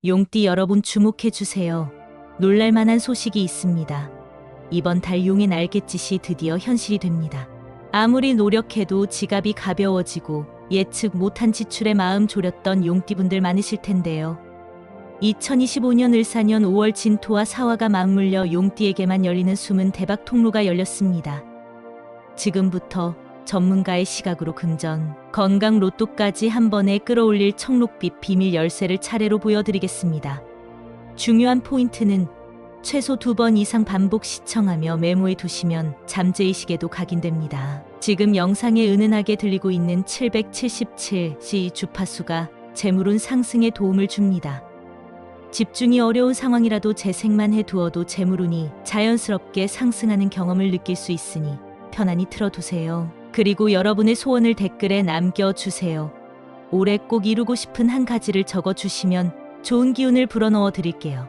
용띠 여러분 주목해 주세요. 놀랄만한 소식이 있습니다. 이번 달 용의 날갯짓이 드디어 현실이 됩니다. 아무리 노력해도 지갑이 가벼워지고 예측 못한 지출에 마음 졸였던 용띠분들 많으실 텐데요. 2025년 을사년 5월 진토와 사화가 맞물려 용띠에게만 열리는 숨은 대박 통로가 열렸습니다. 지금부터 전문가의 시각으로 금전, 건강 로또까지 한 번에 끌어올릴 청록빛 비밀 열쇠를 차례로 보여드리겠습니다. 중요한 포인트는 최소 2번 이상 반복 시청하며 메모해 두시면 잠재의식에도 각인됩니다. 지금 영상에 은은하게 들리고 있는 777시 주파수가 재물운 상승에 도움을 줍니다. 집중이 어려운 상황이라도 재생만 해두어도 재물운이 자연스럽게 상승하는 경험을 느낄 수 있으니 편안히 틀어두세요. 그리고 여러분의 소원을 댓글에 남겨주세요. 올해 꼭 이루고 싶은 한 가지를 적어주시면 좋은 기운을 불어넣어 드릴게요.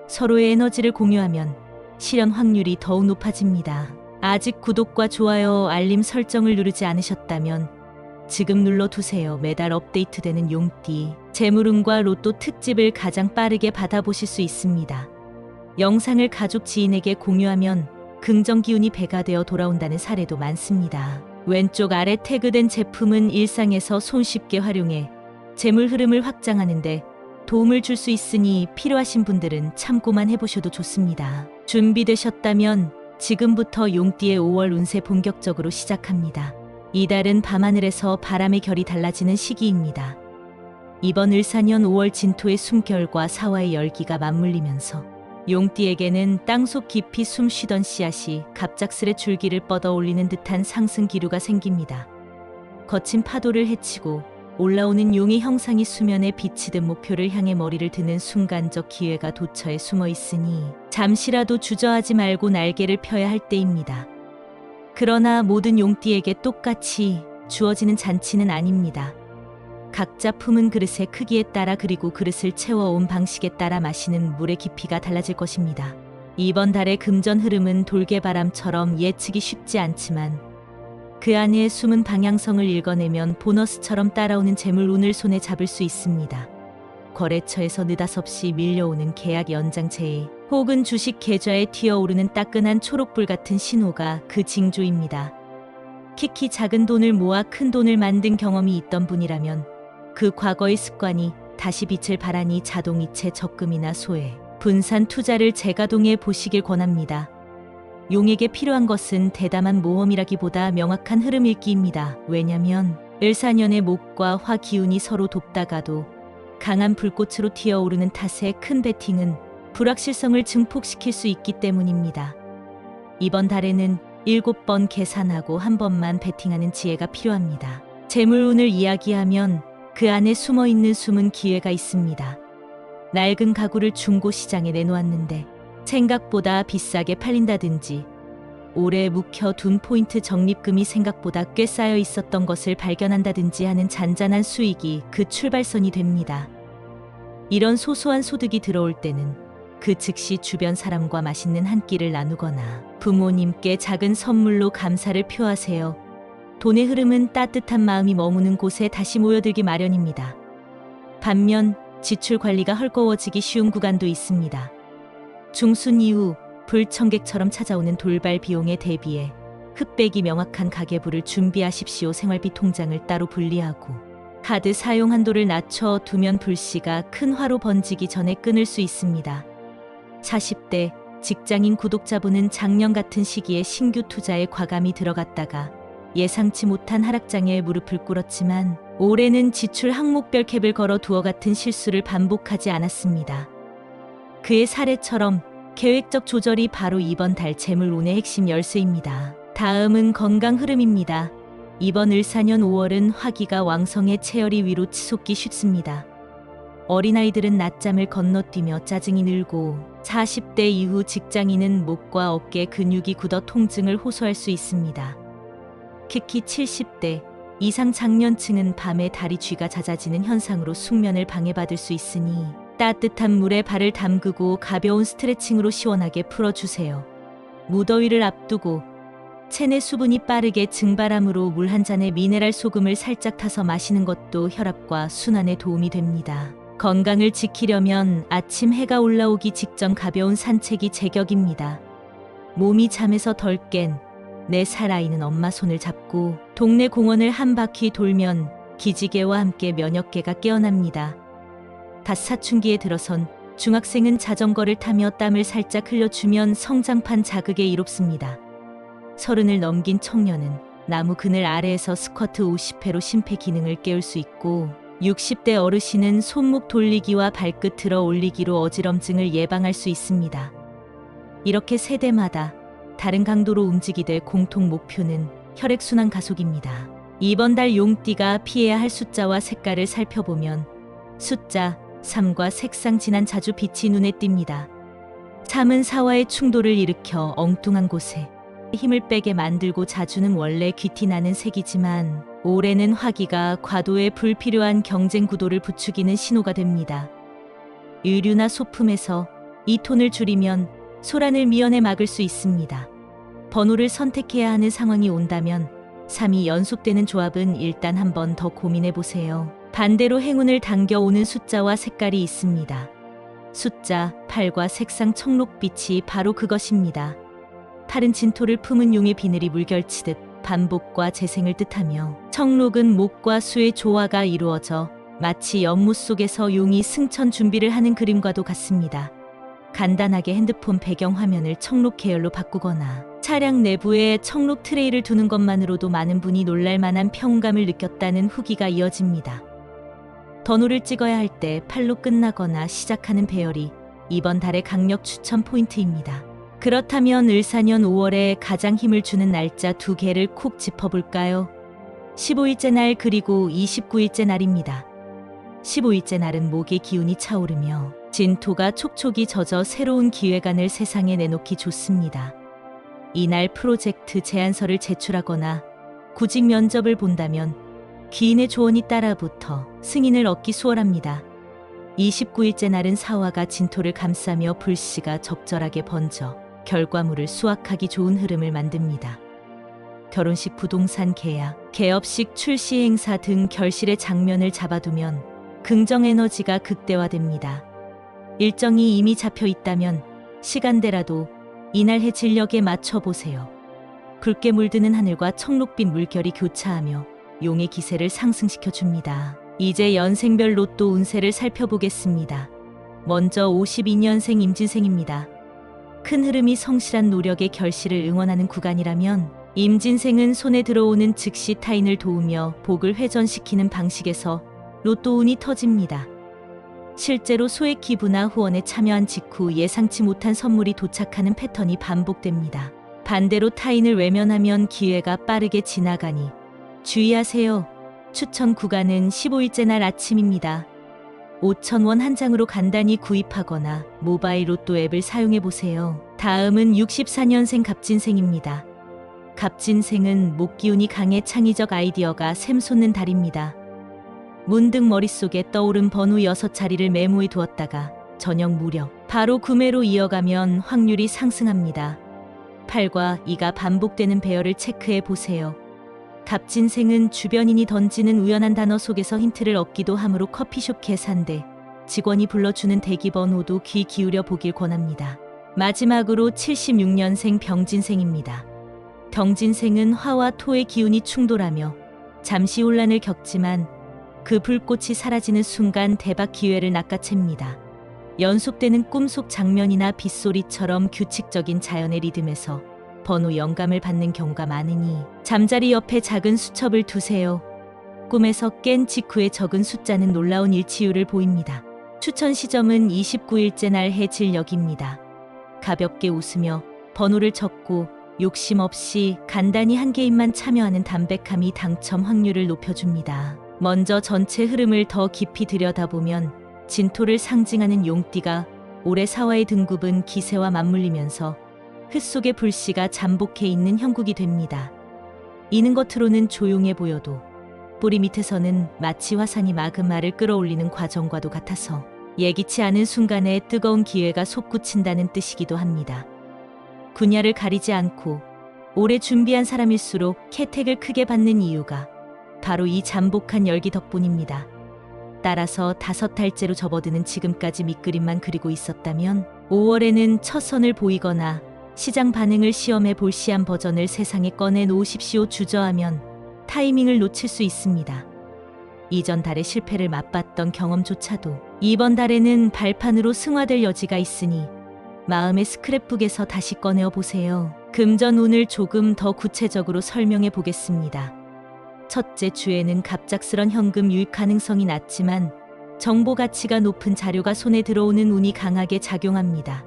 서로의 에너지를 공유하면 실현 확률이 더욱 높아집니다. 아직 구독과 좋아요, 알림 설정을 누르지 않으셨다면 지금 눌러두세요. 매달 업데이트되는 용띠, 재물운과 로또 특집을 가장 빠르게 받아보실 수 있습니다. 영상을 가족 지인에게 공유하면 긍정 기운이 배가 되어 돌아온다는 사례도 많습니다. 왼쪽 아래 태그된 제품은 일상에서 손쉽게 활용해 재물 흐름을 확장하는데 도움을 줄 수 있으니 필요하신 분들은 참고만 해보셔도 좋습니다. 준비되셨다면 지금부터 용띠의 5월 운세 본격적으로 시작합니다. 이달은 밤하늘에서 바람의 결이 달라지는 시기입니다. 이번 을사년 5월 진토의 숨결과 사화의 열기가 맞물리면서 용띠에게는 땅속 깊이 숨쉬던 씨앗이 갑작스레 줄기를 뻗어 올리는 듯한 상승 기류가 생깁니다. 거친 파도를 헤치고 올라오는 용의 형상이 수면에 비치듯 목표를 향해 머리를 드는 순간적 기회가 도처에 숨어 있으니 잠시라도 주저하지 말고 날개를 펴야 할 때입니다. 그러나 모든 용띠에게 똑같이 주어지는 잔치는 아닙니다. 각자 품은 그릇의 크기에 따라 그리고 그릇을 채워온 방식에 따라 마시는 물의 깊이가 달라질 것입니다. 이번 달의 금전 흐름은 돌개바람처럼 예측이 쉽지 않지만 그 안에 숨은 방향성을 읽어내면 보너스처럼 따라오는 재물운을 손에 잡을 수 있습니다. 거래처에서 느닷없이 밀려오는 계약 연장 제의 혹은 주식 계좌에 튀어오르는 따끈한 초록불 같은 신호가 그 징조입니다. 키키 작은 돈을 모아 큰 돈을 만든 경험이 있던 분이라면 그 과거의 습관이 다시 빛을 발하니 자동이체 적금이나 소액, 분산 투자를 재가동해 보시길 권합니다. 용에게 필요한 것은 대담한 모험이라기보다 명확한 흐름 읽기입니다. 왜냐면 을사년의 목과 화 기운이 서로 돕다가도 강한 불꽃으로 튀어오르는 탓에 큰 베팅은 불확실성을 증폭시킬 수 있기 때문입니다. 이번 달에는 7번 계산하고 한 번만 베팅하는 지혜가 필요합니다. 재물운을 이야기하면 그 안에 숨어있는 숨은 기회가 있습니다. 낡은 가구를 중고시장에 내놓았는데 생각보다 비싸게 팔린다든지 오래 묵혀둔 포인트 적립금이 생각보다 꽤 쌓여 있었던 것을 발견한다든지 하는 잔잔한 수익이 그 출발선이 됩니다. 이런 소소한 소득이 들어올 때는 그 즉시 주변 사람과 맛있는 한 끼를 나누거나 부모님께 작은 선물로 감사를 표하세요. 돈의 흐름은 따뜻한 마음이 머무는 곳에 다시 모여들기 마련입니다. 반면 지출 관리가 헐거워지기 쉬운 구간도 있습니다. 중순 이후 불청객처럼 찾아오는 돌발 비용에 대비해 흑백이 명확한 가계부를 준비하십시오. 생활비 통장을 따로 분리하고 카드 사용 한도를 낮춰 두면 불씨가 큰 화로 번지기 전에 끊을 수 있습니다. 40대 직장인 구독자분은 작년 같은 시기에 신규 투자에 과감히 들어갔다가 예상치 못한 하락장에 무릎을 꿇었지만 올해는 지출 항목별 캡을 걸어 두어 같은 실수를 반복하지 않았습니다. 그의 사례처럼 계획적 조절이 바로 이번 달 재물운의 핵심 열쇠입니다. 다음은 건강 흐름입니다. 이번 을사년 5월은 화기가 왕성해 체열이 위로 치솟기 쉽습니다. 어린아이들은 낮잠을 건너뛰며 짜증이 늘고 40대 이후 직장인은 목과 어깨 근육이 굳어 통증을 호소할 수 있습니다. 특히 70대 이상 장년층은 밤에 다리 쥐가 잦아지는 현상으로 숙면을 방해받을 수 있으니 따뜻한 물에 발을 담그고 가벼운 스트레칭으로 시원하게 풀어주세요. 무더위를 앞두고 체내 수분이 빠르게 증발하므로 물 한 잔에 미네랄 소금을 살짝 타서 마시는 것도 혈압과 순환에 도움이 됩니다. 건강을 지키려면 아침 해가 올라오기 직전 가벼운 산책이 제격입니다. 몸이 잠에서 덜 깬 내 살아있는 엄마 손을 잡고 동네 공원을 한 바퀴 돌면 기지개와 함께 면역계가 깨어납니다. 갓 사춘기에 들어선 중학생은 자전거를 타며 땀을 살짝 흘려주면 성장판 자극에 이롭습니다. 30을 넘긴 청년은 나무 그늘 아래에서 스쿼트 50회로 심폐 기능을 깨울 수 있고 60대 어르신은 손목 돌리기와 발끝 들어 올리기로 어지럼증을 예방할 수 있습니다. 이렇게 세대마다 다른 강도로 움직이되 공통 목표는 혈액순환 가속입니다. 이번 달 용띠가 피해야 할 숫자와 색깔을 살펴보면 숫자 3과 색상 진한 자주 빛이 눈에 띕니다. 3은 사와의 충돌을 일으켜 엉뚱한 곳에 힘을 빼게 만들고 자주는 원래 귀티나는 색이지만 올해는 화기가 과도의 불필요한 경쟁 구도를 부추기는 신호가 됩니다. 의류나 소품에서 이 톤을 줄이면 소란을 미연에 막을 수 있습니다. 번호를 선택해야 하는 상황이 온다면 3이 연속되는 조합은 일단 한 번 더 고민해 보세요. 반대로 행운을 당겨오는 숫자와 색깔이 있습니다. 숫자 8과 색상 청록빛이 바로 그것입니다. 8은 진토를 품은 용의 비늘이 물결치듯 반복과 재생을 뜻하며 청록은 목과 수의 조화가 이루어져 마치 연못 속에서 용이 승천 준비를 하는 그림과도 같습니다. 간단하게 핸드폰 배경화면을 청록 계열로 바꾸거나 차량 내부에 청록 트레이를 두는 것만으로도 많은 분이 놀랄만한 평감을 느꼈다는 후기가 이어집니다. 번호를 찍어야 할 때 8로 끝나거나 시작하는 배열이 이번 달의 강력 추천 포인트입니다. 그렇다면 을사년 5월에 가장 힘을 주는 날짜 2개를 콕 짚어볼까요? 15일째 날 그리고 29일째 날입니다. 15일째 날은 목의 기운이 차오르며 진토가 촉촉이 젖어 새로운 기획안을 세상에 내놓기 좋습니다. 이날 프로젝트 제안서를 제출하거나 구직 면접을 본다면 귀인의 조언이 따라붙어 승인을 얻기 수월합니다. 29일째 날은 사화가 진토를 감싸며 불씨가 적절하게 번져 결과물을 수확하기 좋은 흐름을 만듭니다. 결혼식, 부동산 계약, 개업식, 출시 행사 등 결실의 장면을 잡아두면 긍정 에너지가 극대화됩니다. 일정이 이미 잡혀 있다면 시간대라도 이날 해 진력에 맞춰보세요. 붉게 물드는 하늘과 청록빛 물결이 교차하며 용의 기세를 상승시켜줍니다. 이제 연생별 로또 운세를 살펴보겠습니다. 먼저 52년생 임진생입니다. 큰 흐름이 성실한 노력의 결실을 응원하는 구간이라면 임진생은 손에 들어오는 즉시 타인을 도우며 복을 회전시키는 방식에서 로또 운이 터집니다. 실제로 소액 기부나 후원에 참여한 직후 예상치 못한 선물이 도착하는 패턴이 반복됩니다. 반대로 타인을 외면하면 기회가 빠르게 지나가니 주의하세요. 추천 구간은 15일째 날 아침입니다. 5,000원 한 장으로 간단히 구입하거나 모바일 로또 앱을 사용해 보세요. 다음은 64년생 갑진생입니다. 갑진생은 목기운이 강해 창의적 아이디어가 샘솟는 달입니다. 문득 머릿속에 떠오른 번호 6자리를 메모해 두었다가 저녁 무렵 바로 구매로 이어가면 확률이 상승합니다. 8과 2가 반복되는 배열을 체크해 보세요. 갑진생은 주변인이 던지는 우연한 단어 속에서 힌트를 얻기도 하므로 커피숍 계산대, 직원이 불러주는 대기번호도 귀 기울여 보길 권합니다. 마지막으로 76년생 병진생입니다. 병진생은 화와 토의 기운이 충돌하며 잠시 혼란을 겪지만 그 불꽃이 사라지는 순간 대박 기회를 낚아챕니다. 연속되는 꿈속 장면이나 빗소리처럼 규칙적인 자연의 리듬에서 번호 영감을 받는 경우가 많으니 잠자리 옆에 작은 수첩을 두세요. 꿈에서 깬 직후의 적은 숫자는 놀라운 일치율을 보입니다. 추천 시점은 29일째 날 해질녘입니다. 가볍게 웃으며 번호를 적고 욕심 없이 간단히 한 개인만 참여하는 담백함이 당첨 확률을 높여줍니다. 먼저 전체 흐름을 더 깊이 들여다보면 진토를 상징하는 용띠가 올해 사화의 등급은 기세와 맞물리면서 흙속의 불씨가 잠복해 있는 형국이 됩니다. 이는 겉으로는 조용해 보여도 뿌리 밑에서는 마치 화산이 마그마를 끌어올리는 과정과도 같아서 예기치 않은 순간에 뜨거운 기회가 솟구친다는 뜻이기도 합니다. 분야를 가리지 않고 오래 준비한 사람일수록 혜택을 크게 받는 이유가 바로 이 잠복한 열기 덕분입니다. 따라서 5달째로 접어드는 지금까지 밑그림만 그리고 있었다면 5월에는 첫 선을 보이거나 시장 반응을 시험해 볼 시한 버전을 세상에 꺼내 놓으십시오. 주저하면 타이밍을 놓칠 수 있습니다. 이전 달에 실패를 맛봤던 경험조차도 이번 달에는 발판으로 승화될 여지가 있으니 마음의 스크랩북에서 다시 꺼내어 보세요. 금전 운을 조금 더 구체적으로 설명해 보겠습니다. 첫째 주에는 갑작스런 현금 유입 가능성이 낮지만 정보 가치가 높은 자료가 손에 들어오는 운이 강하게 작용합니다.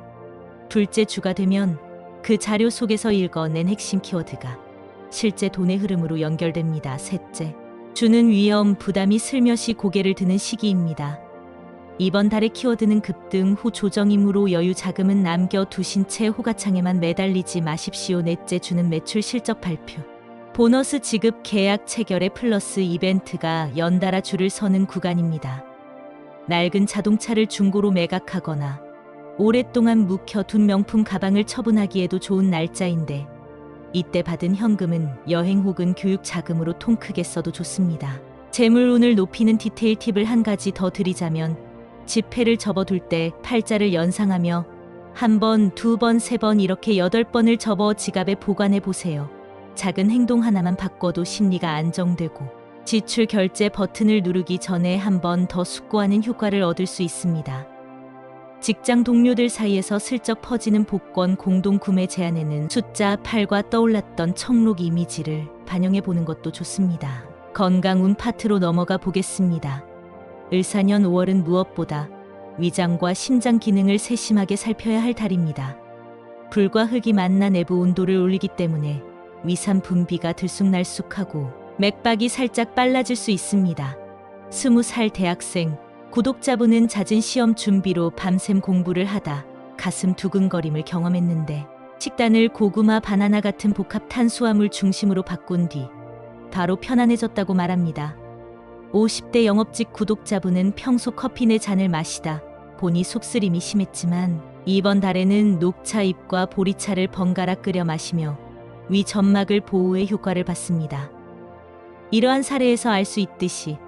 둘째 주가 되면 그 자료 속에서 읽어낸 핵심 키워드가 실제 돈의 흐름으로 연결됩니다. 셋째 주는 위험, 부담이 슬며시 고개를 드는 시기입니다. 이번 달의 키워드는 급등 후 조정이므로 여유 자금은 남겨두신 채 호가창에만 매달리지 마십시오. 넷째 주는 매출 실적 발표, 보너스 지급, 계약 체결의 플러스 이벤트가 연달아 줄을 서는 구간입니다. 낡은 자동차를 중고로 매각하거나 오랫동안 묵혀둔 명품 가방을 처분하기에도 좋은 날짜인데 이때 받은 현금은 여행 혹은 교육 자금으로 통 크게 써도 좋습니다. 재물운을 높이는 디테일 팁을 한 가지 더 드리자면 지폐를 접어둘 때 팔자를 연상하며 1번, 2번, 3번 이렇게 8번을 접어 지갑에 보관해 보세요. 작은 행동 하나만 바꿔도 심리가 안정되고 지출 결제 버튼을 누르기 전에 한 번 더 숙고하는 효과를 얻을 수 있습니다. 직장 동료들 사이에서 슬쩍 퍼지는 복권 공동 구매 제안에는 숫자 8과 떠올랐던 청록 이미지를 반영해 보는 것도 좋습니다. 건강운 파트로 넘어가 보겠습니다. 을사년 5월은 무엇보다 위장과 심장 기능을 세심하게 살펴야 할 달입니다. 불과 흙이 만나 내부 온도를 올리기 때문에 위산 분비가 들쑥날쑥하고 맥박이 살짝 빨라질 수 있습니다. 20살 대학생, 구독자분은 잦은 시험 준비로 밤샘 공부를 하다 가슴 두근거림을 경험했는데 식단을 고구마, 바나나 같은 복합 탄수화물 중심으로 바꾼 뒤 바로 편안해졌다고 말합니다. 50대 영업직 구독자분은 평소 커피 4잔을 마시다 보니 속쓰림이 심했지만 이번 달에는 녹차 잎과 보리차를 번갈아 끓여 마시며 위 점막을 보호해 효과를 봤습니다. 이러한 사례에서 알 수 있듯이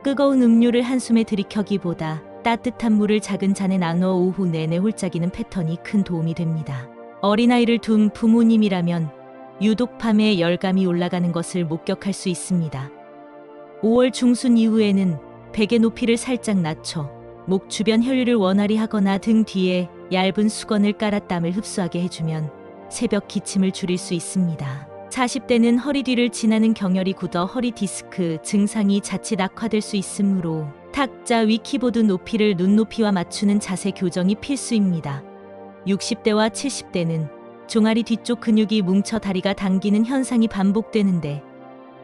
뜨거운 음료를 한숨에 들이켜기보다 따뜻한 물을 작은 잔에 나눠 오후 내내 홀짝이는 패턴이 큰 도움이 됩니다. 어린아이를 둔 부모님이라면 유독 밤에 열감이 올라가는 것을 목격할 수 있습니다. 5월 중순 이후에는 베개 높이를 살짝 낮춰 목 주변 혈류를 원활히 하거나 등 뒤에 얇은 수건을 깔아 땀을 흡수하게 해주면 새벽 기침을 줄일 수 있습니다. 40대는 허리 뒤를 지나는 경혈이 굳어 허리 디스크 증상이 자칫 악화될 수 있으므로 탁자 위 키보드 높이를 눈높이와 맞추는 자세 교정이 필수입니다. 60대와 70대는 종아리 뒤쪽 근육이 뭉쳐 다리가 당기는 현상이 반복되는데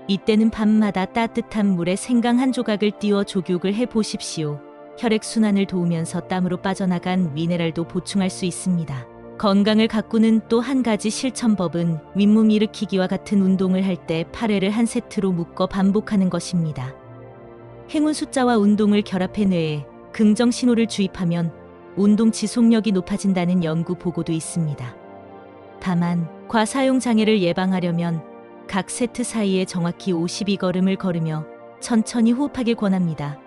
이때는 밤마다 따뜻한 물에 생강 한 조각을 띄워 조격을 해보십시오. 혈액순환을 도우면서 땀으로 빠져나간 미네랄도 보충할 수 있습니다. 건강을 가꾸는 또 한 가지 실천법은 윗몸 일으키기와 같은 운동을 할 때 8회를 한 세트로 묶어 반복하는 것입니다. 행운 숫자와 운동을 결합해 뇌에 긍정 신호를 주입하면 운동 지속력이 높아진다는 연구 보고도 있습니다. 다만 과사용 장애를 예방하려면 각 세트 사이에 정확히 52걸음을 걸으며 천천히 호흡하길 권합니다.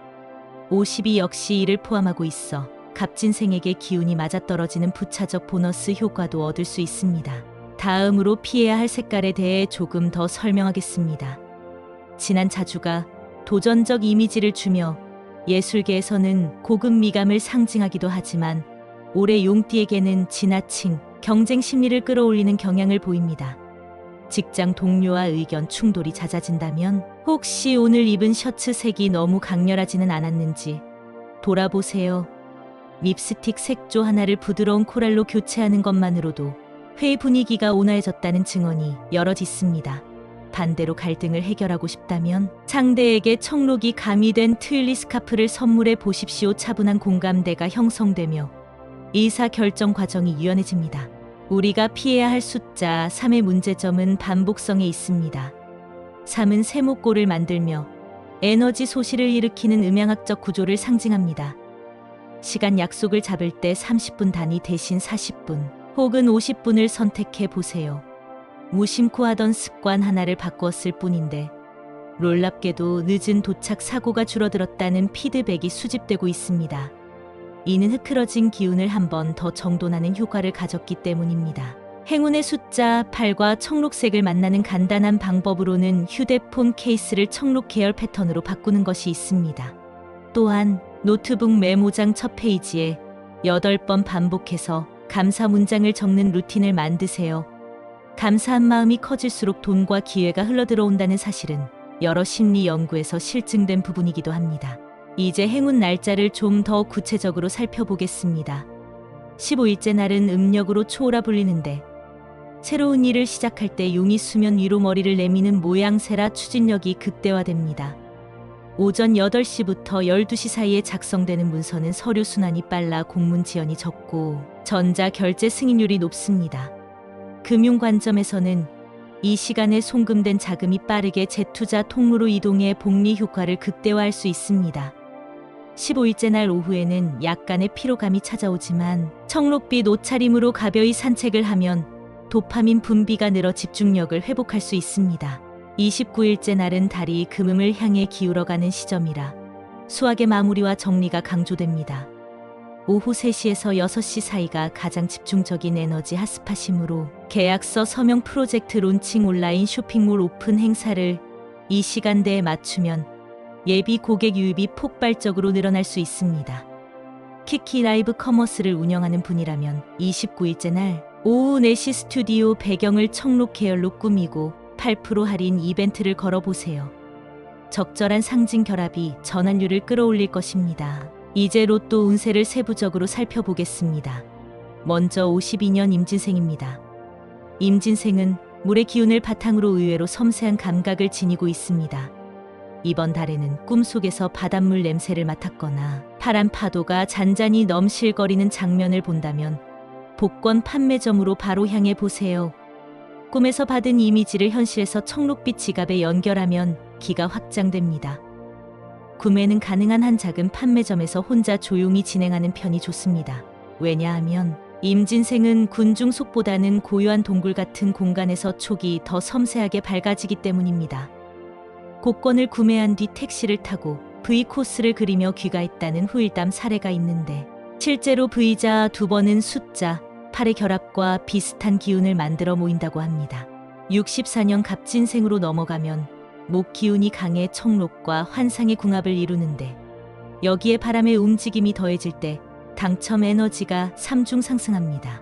52 역시 이를 포함하고 있어 갑진생에게 기운이 맞아떨어지는 부차적 보너스 효과도 얻을 수 있습니다. 다음으로 피해야 할 색깔에 대해 조금 더 설명하겠습니다. 진한 자주가 도전적 이미지를 주며 예술계에서는 고급 미감을 상징하기도 하지만 올해 용띠에게는 지나친 경쟁 심리를 끌어올리는 경향을 보입니다. 직장 동료와 의견 충돌이 잦아진다면 혹시 오늘 입은 셔츠 색이 너무 강렬하지는 않았는지 돌아보세요. 립스틱 색조 하나를 부드러운 코랄로 교체하는 것만으로도 회의 분위기가 온화해졌다는 증언이 여럿 있습니다. 반대로 갈등을 해결하고 싶다면 상대에게 청록이 가미된 트윌리 스카프를 선물해 보십시오. 차분한 공감대가 형성되며 의사결정 과정이 유연해집니다. 우리가 피해야 할 숫자 3의 문제점은 반복성에 있습니다. 3은 세모꼴을 만들며 에너지 소실을 일으키는 음양학적 구조를 상징합니다. 시간 약속을 잡을 때 30분 단위 대신 40분 혹은 50분을 선택해 보세요. 무심코 하던 습관 하나를 바꾸었을 뿐인데 놀랍게도 늦은 도착 사고가 줄어들었다는 피드백이 수집되고 있습니다. 이는 흐트러진 기운을 한 번 더 정돈하는 효과를 가졌기 때문입니다. 행운의 숫자 8과 청록색을 만나는 간단한 방법으로는 휴대폰 케이스를 청록 계열 패턴으로 바꾸는 것이 있습니다. 또한 노트북 메모장 첫 페이지에 8번 반복해서 감사 문장을 적는 루틴을 만드세요. 감사한 마음이 커질수록 돈과 기회가 흘러들어온다는 사실은 여러 심리 연구에서 실증된 부분이기도 합니다. 이제 행운 날짜를 좀 더 구체적으로 살펴보겠습니다. 15일째 날은 음력으로 초오라 불리는데 새로운 일을 시작할 때 용이 수면 위로 머리를 내미는 모양새라 추진력이 극대화됩니다. 오전 8시부터 12시 사이에 작성되는 문서는 서류 순환이 빨라 공문 지연이 적고 전자 결제 승인율이 높습니다. 금융 관점에서는 이 시간에 송금된 자금이 빠르게 재투자 통로로 이동해 복리 효과를 극대화할 수 있습니다. 15일째 날 오후에는 약간의 피로감이 찾아오지만 청록빛 옷차림으로 가벼이 산책을 하면 도파민 분비가 늘어 집중력을 회복할 수 있습니다. 29일째 날은 달이 금음을 향해 기울어가는 시점이라 수학의 마무리와 정리가 강조됩니다. 오후 3시에서 6시 사이가 가장 집중적인 에너지 핫스팟이므로 계약서 서명 프로젝트 론칭 온라인 쇼핑몰 오픈 행사를 이 시간대에 맞추면 예비 고객 유입이 폭발적으로 늘어날 수 있습니다. 키키 라이브 커머스를 운영하는 분이라면 29일째 날 오후 4시 스튜디오 배경을 청록 계열로 꾸미고 8% 할인 이벤트를 걸어보세요. 적절한 상징 결합이 전환율을 끌어올릴 것입니다. 이제 로또 운세를 세부적으로 살펴보겠습니다. 먼저 52년 임진생입니다. 임진생은 물의 기운을 바탕으로 의외로 섬세한 감각을 지니고 있습니다. 이번 달에는 꿈속에서 바닷물 냄새를 맡았거나 파란 파도가 잔잔히 넘실거리는 장면을 본다면 복권 판매점으로 바로 향해 보세요. 꿈에서 받은 이미지를 현실에서 청록빛 지갑에 연결하면 기가 확장됩니다. 구매는 가능한 한 작은 판매점에서 혼자 조용히 진행하는 편이 좋습니다. 왜냐하면 임진생은 군중 속보다는 고요한 동굴 같은 공간에서 촉이 더 섬세하게 밝아지기 때문입니다. 복권을 구매한 뒤 택시를 타고 V 코스를 그리며 귀가했다는 후일담 사례가 있는데 실제로 V자 2번은 숫자 8의 결합과 비슷한 기운을 만들어 모인다고 합니다. 64년 갑진생으로 넘어가면 목 기운이 강해 청록과 환상의 궁합을 이루는데 여기에 바람의 움직임이 더해질 때 당첨 에너지가 3중 상승합니다.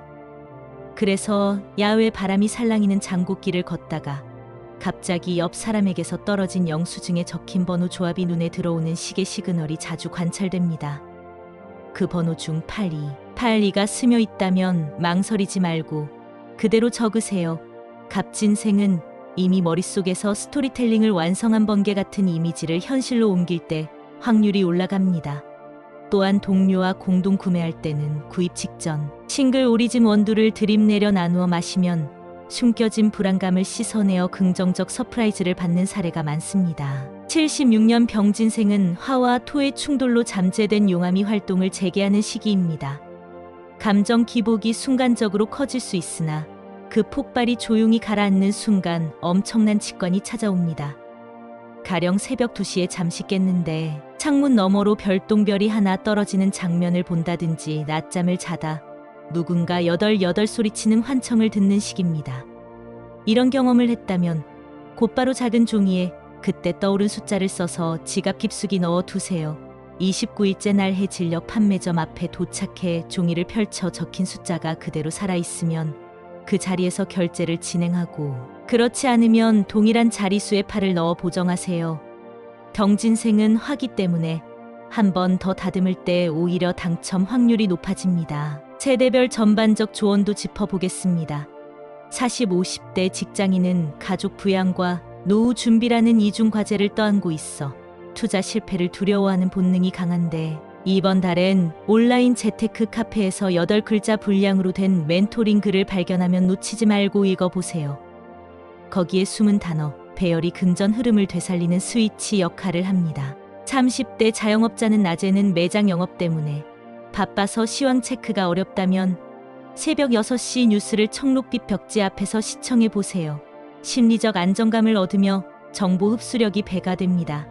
그래서 야외 바람이 살랑이는 장곡길을 걷다가 갑자기 옆 사람에게서 떨어진 영수증에 적힌 번호 조합이 눈에 들어오는 시계 시그널이 자주 관찰됩니다. 그 번호 중 82가 스며 있다면 망설이지 말고 그대로 적으세요. 갑진생은 이미 머릿속에서 스토리텔링을 완성한 번개 같은 이미지를 현실로 옮길 때 확률이 올라갑니다. 또한 동료와 공동 구매할 때는 구입 직전 싱글 오리진 원두를 드립내려 나누어 마시면 숨겨진 불안감을 씻어내어 긍정적 서프라이즈를 받는 사례가 많습니다. 76년 병진생은 화와 토의 충돌로 잠재된 용암이 활동을 재개하는 시기입니다. 감정 기복이 순간적으로 커질 수 있으나 그 폭발이 조용히 가라앉는 순간 엄청난 직관이 찾아옵니다. 가령 새벽 2시에 잠시 깼는데 창문 너머로 별똥별이 하나 떨어지는 장면을 본다든지 낮잠을 자다 누군가 여덜여덜 소리치는 환청을 듣는 시기입니다. 이런 경험을 했다면 곧바로 작은 종이에 그때 떠오른 숫자를 써서 지갑 깊숙이 넣어 두세요. 29일째 날 해질녘 판매점 앞에 도착해 종이를 펼쳐 적힌 숫자가 그대로 살아있으면 그 자리에서 결제를 진행하고 그렇지 않으면 동일한 자릿수의 8을 넣어 보정하세요. 병진생은 화기 때문에 한 번 더 다듬을 때 오히려 당첨 확률이 높아집니다. 세대별 전반적 조언도 짚어보겠습니다. 40, 50대 직장인은 가족 부양과 노후 준비라는 이중 과제를 떠안고 있어 투자 실패를 두려워하는 본능이 강한데 이번 달엔 온라인 재테크 카페에서 8글자 분량으로 된 멘토링 글을 발견하면 놓치지 말고 읽어보세요. 거기에 숨은 단어, 배열이 금전 흐름을 되살리는 스위치 역할을 합니다. 30대 자영업자는 낮에는 매장 영업 때문에 바빠서 시황 체크가 어렵다면 새벽 6시 뉴스를 청록빛 벽지 앞에서 시청해 보세요. 심리적 안정감을 얻으며 정보 흡수력이 배가 됩니다.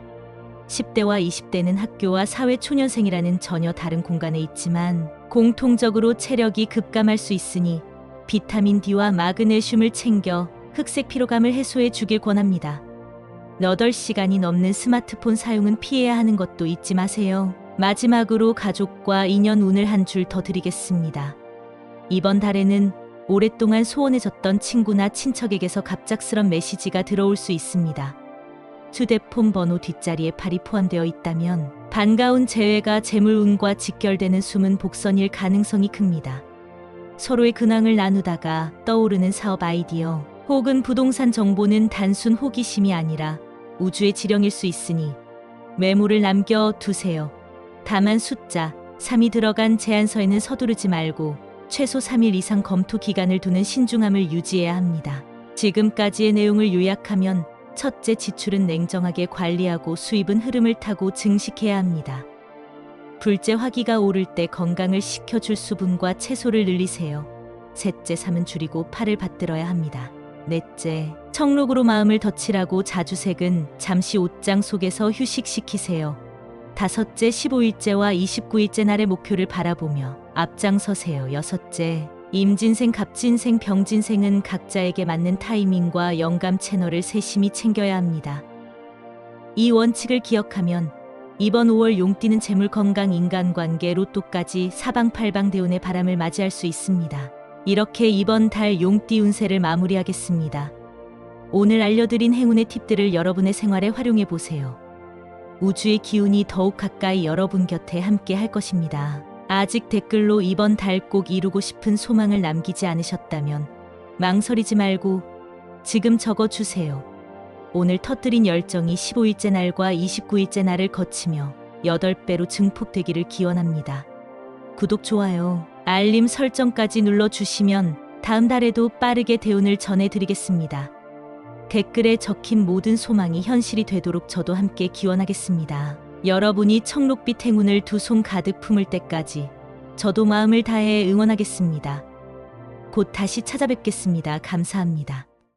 10대와 20대는 학교와 사회 초년생이라는 전혀 다른 공간에 있지만 공통적으로 체력이 급감할 수 있으니 비타민 D와 마그네슘을 챙겨 흑색 피로감을 해소해 주길 권합니다. 8시간이 넘는 스마트폰 사용은 피해야 하는 것도 잊지 마세요. 마지막으로 가족과 인연 운을 한 줄 더 드리겠습니다. 이번 달에는 오랫동안 소원해졌던 친구나 친척에게서 갑작스런 메시지가 들어올 수 있습니다. 휴대폰 번호 뒷자리에 8이 포함되어 있다면 반가운 재회가 재물운과 직결되는 숨은 복선일 가능성이 큽니다. 서로의 근황을 나누다가 떠오르는 사업 아이디어 혹은 부동산 정보는 단순 호기심이 아니라 우주의 지령일 수 있으니 메모를 남겨두세요. 다만 숫자 3이 들어간 제안서에는 서두르지 말고 최소 3일 이상 검토 기간을 두는 신중함을 유지해야 합니다. 지금까지의 내용을 요약하면 첫째, 지출은 냉정하게 관리하고 수입은 흐름을 타고 증식해야 합니다. 둘째, 화기가 오를 때 건강을 식혀줄 수분과 채소를 늘리세요. 셋째, 삶은 줄이고 팔을 받들어야 합니다. 넷째, 청록으로 마음을 덧칠하고 자주색은 잠시 옷장 속에서 휴식시키세요. 다섯째, 15일째와 29일째 날의 목표를 바라보며 앞장서세요. 여섯째, 임진생, 갑진생, 병진생은 각자에게 맞는 타이밍과 영감 채널을 세심히 챙겨야 합니다. 이 원칙을 기억하면 이번 5월 용띠는 재물, 건강, 인간관계, 로또까지 사방팔방대운의 바람을 맞이할 수 있습니다. 이렇게 이번 달 용띠 운세를 마무리하겠습니다. 오늘 알려드린 행운의 팁들을 여러분의 생활에 활용해 보세요. 우주의 기운이 더욱 가까이 여러분 곁에 함께 할 것입니다. 아직 댓글로 이번 달 꼭 이루고 싶은 소망을 남기지 않으셨다면 망설이지 말고 지금 적어주세요. 오늘 터뜨린 열정이 15일째 날과 29일째 날을 거치며 8배로 증폭되기를 기원합니다. 구독, 좋아요, 알림 설정까지 눌러주시면 다음 달에도 빠르게 대운을 전해드리겠습니다. 댓글에 적힌 모든 소망이 현실이 되도록 저도 함께 기원하겠습니다. 여러분이 청록빛 행운을 두 손 가득 품을 때까지 저도 마음을 다해 응원하겠습니다. 곧 다시 찾아뵙겠습니다. 감사합니다.